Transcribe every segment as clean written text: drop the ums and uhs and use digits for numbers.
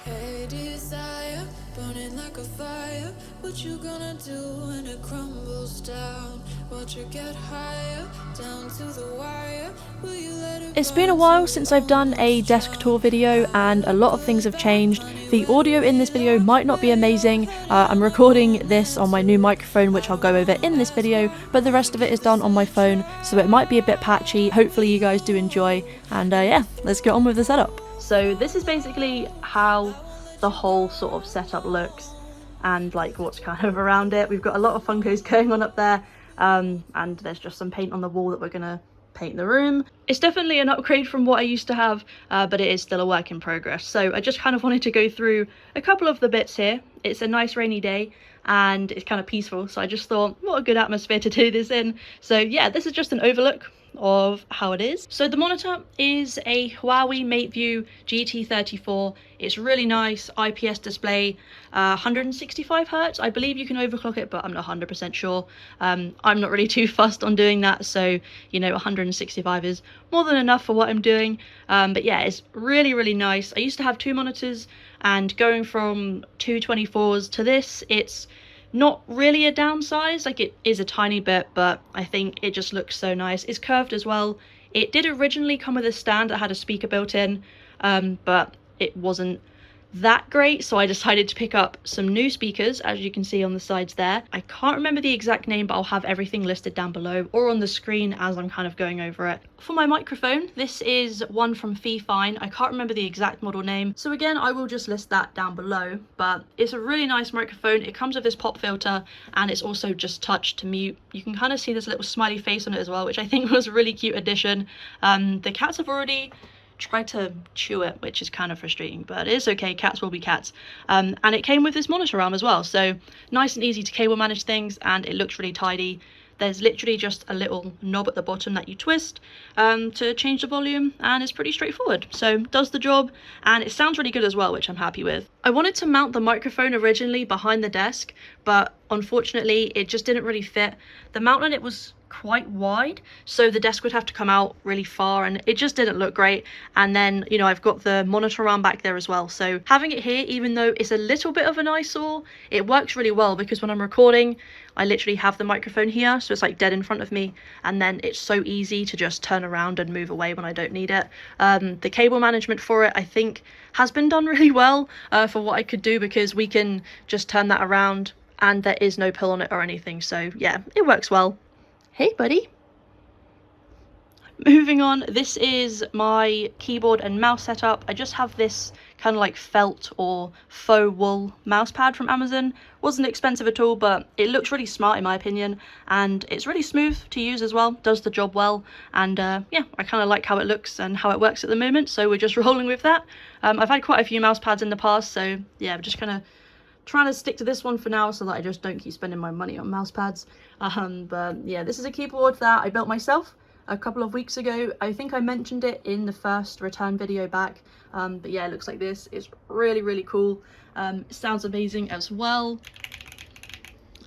Hey desire, burning like a fire. What you gonna do when it crumbles down? Watch it get higher, down to the wire. Will you let it? It's been a while since I've done a desk tour video and a lot of things have changed. The audio in this video might not be amazing. I'm recording this on my new microphone, which I'll go over in this video, but the rest of it is done on my phone, so it might be a bit patchy. Hopefully you guys do enjoy, and yeah, let's get on with the setup. So this is basically how the whole sort of setup looks and like what's kind of around it. We've got a lot of Funkos going on up there, and there's just some paint on the wall that we're gonna paint the room. It's definitely an upgrade from what I used to have, but it is still a work in progress. So I just kind of wanted to go through a couple of the bits here. It's a nice rainy day and it's kind of peaceful, so I just thought what a good atmosphere to do this in. So yeah, this is just an overlook of how it is. So the monitor is a Huawei Mateview GT34. It's really nice IPS display, 165 Hz. I believe you can overclock it, but I'm not 100% sure. I'm not really too fussed on doing that, so you know, 165 is more than enough for what I'm doing. But yeah, it's really nice. I used to have two monitors, and going from 224s to this, it's not really a downsize. Like, it is a tiny bit, but I think it just looks so nice. It's curved as well. It did originally come with a stand that had a speaker built in, but it wasn't that great, so I decided to pick up some new speakers, as you can see on the sides there. I can't remember the exact name, but I'll have everything listed down below or on the screen as I'm kind of going over it. For my microphone, this is one from Fifine. I can't remember the exact model name, so again, I will just list that down below, but it's a really nice microphone. It comes with this pop filter, and it's also just touch to mute. You can kind of see this little smiley face on it as well, which I think was a really cute addition. The cats have already tried to chew it, which is kind of frustrating, but it is okay, cats will be cats. And it came with this monitor arm as well, so nice and easy to cable manage things, and it looks really tidy. There's literally just a little knob at the bottom that you twist to change the volume, and it's pretty straightforward, so does the job, and it sounds really good as well, which I'm happy with. I wanted to mount the microphone originally behind the desk, but unfortunately it just didn't really fit. The mount on it was quite wide, so the desk would have to come out really far, and it just didn't look great. And then, you know, I've got the monitor arm back there as well, so having it here, even though it's a little bit of an eyesore, it works really well, because when I'm recording, I literally have the microphone here, so it's like dead in front of me, and then it's so easy to just turn around and move away when I don't need it. The cable management for it, I think, has been done really well for what I could do, because we can just turn that around and there is no pill on it or anything, so yeah, it works well. Hey buddy. Moving on, this is my keyboard and mouse setup. I just have this kind of like felt or faux wool mouse pad from Amazon. Wasn't expensive at all, but it looks really smart in my opinion, and it's really smooth to use as well, does the job well, and yeah, I kind of like how it looks and how it works at the moment, so we're just rolling with that. I've had quite a few mouse pads in the past, so yeah, I'm just kind of trying to stick to this one for now so that I just don't keep spending my money on mouse pads. But yeah, this is a keyboard that I built myself a couple of weeks ago. I think I mentioned it in the first return video back, but yeah, it looks like this. It's really cool. It sounds amazing as well.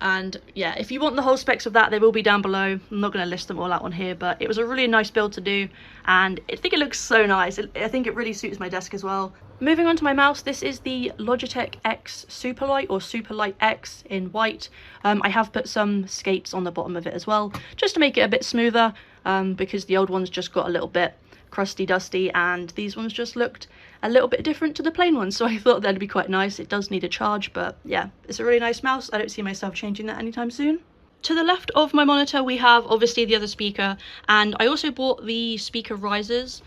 And yeah, if you want the whole specs of that, they will be down below. I'm not going to list them all out on here, but it was a really nice build to do, and I think it looks so nice. I think it really suits my desk as well. Moving on to my mouse, this is the Logitech X Superlight, or Superlight X in white. I have put some skates on the bottom of it as well, just to make it a bit smoother, because the old ones just got a little bit crusty dusty, and these ones just looked a little bit different to the plain ones, so I thought that'd be quite nice. It does need a charge, but yeah, it's a really nice mouse. I don't see myself changing that anytime soon. To the left of my monitor, we have obviously the other speaker, and I also bought the speaker risers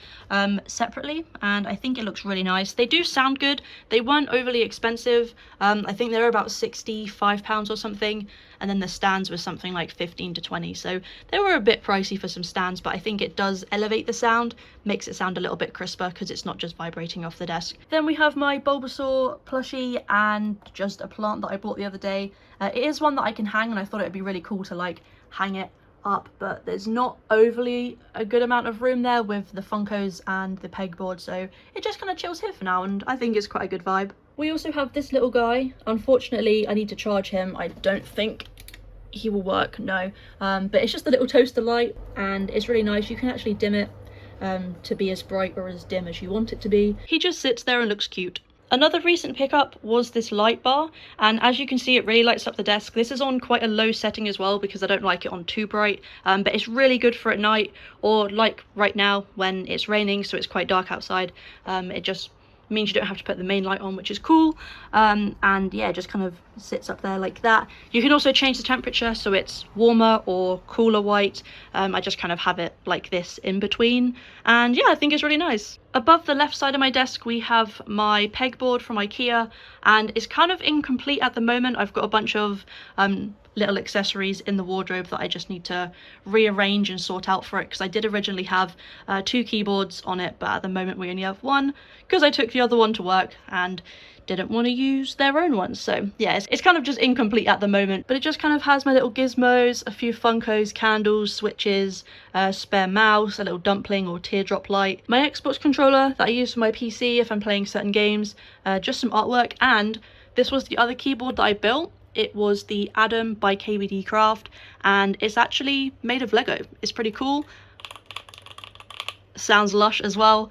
separately, and I think it looks really nice. They do sound good. They weren't overly expensive. I think they were about £65 or something, and then the stands were something like 15 to 20, so they were a bit pricey for some stands, but I think it does elevate the sound, makes it sound a little bit crisper because it's not just vibrating off the desk. Then we have my Bulbasaur plushie and just a plant that I bought the other day. It is one that I can hang, and I thought it'd be really cool to like hang it up, but there's not overly a good amount of room there with the Funkos and the pegboard, so it just kind of chills here for now, and I think it's quite a good vibe. We also have this little guy. Unfortunately, I need to charge him. I don't think he will work, no, but it's just a little toaster light, and it's really nice. You can actually dim it to be as bright or as dim as you want it to be. He just sits there and looks cute. Another recent pickup was this light bar, and as you can see, it really lights up the desk. This is on quite a low setting as well because I don't like it on too bright, but it's really good for at night, or like right now when it's raining, so it's quite dark outside. It just means you don't have to put the main light on, which is cool. And yeah, it just kind of sits up there like that. You can also change the temperature so it's warmer or cooler white. I just kind of have it like this in between, and yeah, I think it's really nice. Above the left side of my desk we have my pegboard from IKEA, and it's kind of incomplete at the moment. I've got a bunch of little accessories in the wardrobe that I just need to rearrange and sort out for it, because I did originally have 2 keyboards on it, but at the moment we only have one because I took the other one to work and didn't want to use their own one. So yeah, it's kind of just incomplete at the moment, but it just kind of has my little gizmos, a few Funkos, candles, switches, spare mouse, a little dumpling or teardrop light, my Xbox controller that I use for my PC if I'm playing certain games, just some artwork, and this was the other keyboard that I built. It was the Adam by KBDKraft, and it's actually made of Lego. It's pretty cool. Sounds lush as well.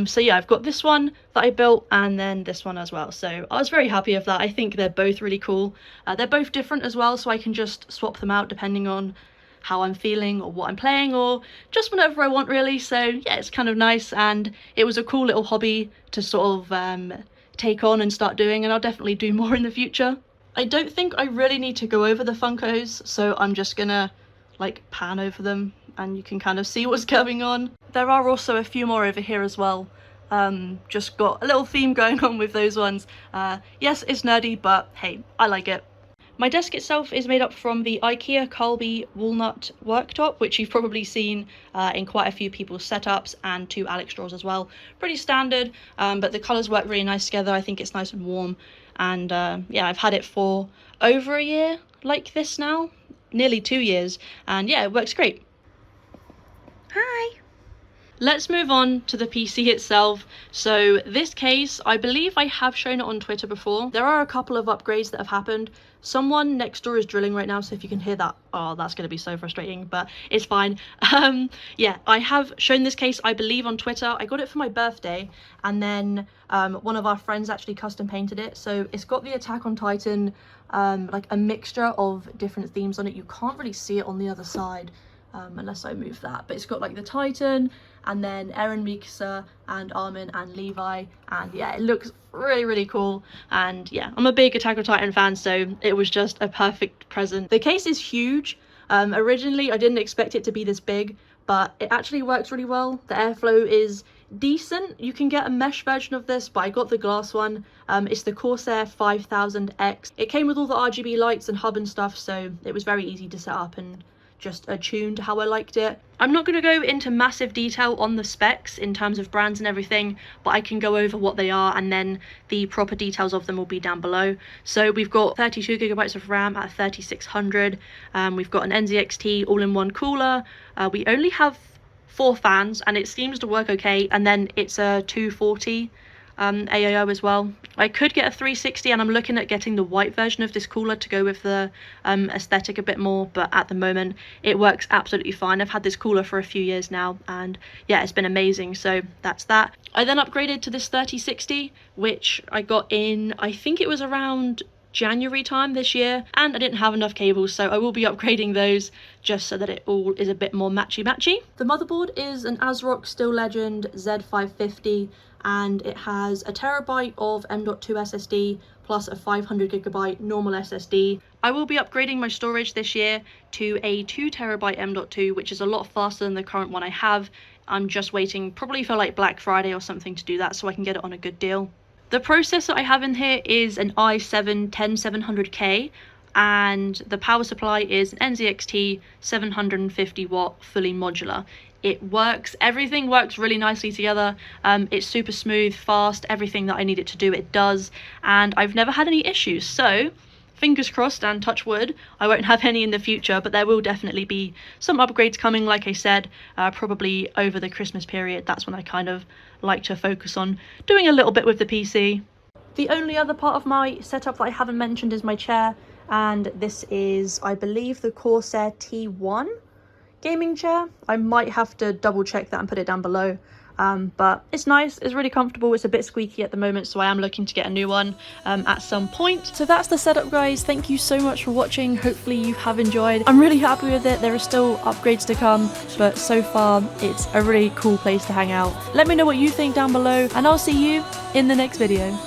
So yeah, I've got this one that I built and then this one as well, so I was very happy with that. I think they're both really cool. They're both different as well, so I can just swap them out depending on how I'm feeling or what I'm playing, or just whenever I want really. So yeah, it's kind of nice, and it was a cool little hobby to sort of take on and start doing, and I'll definitely do more in the future. I don't think I really need to go over the Funkos, so I'm just gonna like pan over them and you can kind of see what's going on. There are also a few more over here as well. Just got a little theme going on with those ones. Yes, it's nerdy, but hey, I like it. My desk itself is made up from the IKEA Karlby Walnut worktop, which you've probably seen in quite a few people's setups, and 2 Alex drawers as well. Pretty standard, but the colours work really nice together. I think it's nice and warm, and yeah, I've had it for over a year like this now, nearly 2 years, and yeah, it works great. Hi! Let's move on to the PC itself. So this case, I believe I have shown it on Twitter before. There are a couple of upgrades that have happened. Someone next door is drilling right now, so if you can hear that, oh, that's going to be so frustrating, but it's fine. Yeah, I have shown this case, I believe, on Twitter. I got it for my birthday, and then one of our friends actually custom painted it. So it's got the Attack on Titan, like a mixture of different themes on it. You can't really see it on the other side. Unless I move that, but it's got like the Titan, and then Eren, Mikasa, and Armin, and Levi, and yeah, it looks really cool. And yeah, I'm a big Attack on Titan fan, so it was just a perfect present. The case is huge. Originally I didn't expect it to be this big, but it actually works really well. The airflow is decent. You can get a mesh version of this, but I got the glass one. It's the Corsair 5000X. It came with all the RGB lights and hub and stuff, so it was very easy to set up and just attuned to how I liked it. I'm not going to go into massive detail on the specs in terms of brands and everything, but I can go over what they are, and then the proper details of them will be down below. So we've got 32GB of RAM at 3600. We've got an NZXT all-in-one cooler. We only have 4 fans, and it seems to work okay, and then it's a 240 AIO as well. I could get a 360, and I'm looking at getting the white version of this cooler to go with the aesthetic a bit more, but at the moment it works absolutely fine. I've had this cooler for a few years now, and yeah, it's been amazing. So that's that. I then upgraded to this 3060, which I got in, I think it was around January time this year, and I didn't have enough cables, so I will be upgrading those just so that it all is a bit more matchy. The motherboard is an AsRock Still Legend Z550, and it has a terabyte of M.2 SSD plus a 500GB normal SSD. I will be upgrading my storage this year to a 2TB M.2, which is a lot faster than the current one I have. I'm just waiting probably for like Black Friday or something to do that, so I can get it on a good deal. The processor I have in here is an i7-10700K, and the power supply is an NZXT 750W fully modular. It works, everything works really nicely together. It's super smooth, fast, everything that I need it to do, it does, and I've never had any issues. So fingers crossed and touch wood, I won't have any in the future, but there will definitely be some upgrades coming, like I said, probably over the Christmas period. That's when I kind of like to focus on doing a little bit with the PC. The only other part of my setup that I haven't mentioned is my chair, and this is, I believe, the Corsair T1 gaming chair. I might have to double check that and put it down below, but it's nice, it's really comfortable. It's a bit squeaky at the moment, so I am looking to get a new one at some point. So that's the setup, guys. Thank you so much for watching. Hopefully you have enjoyed. I'm really happy with it. There are still upgrades to come, but so far it's a really cool place to hang out. Let me know what you think down below, and I'll see you in the next video.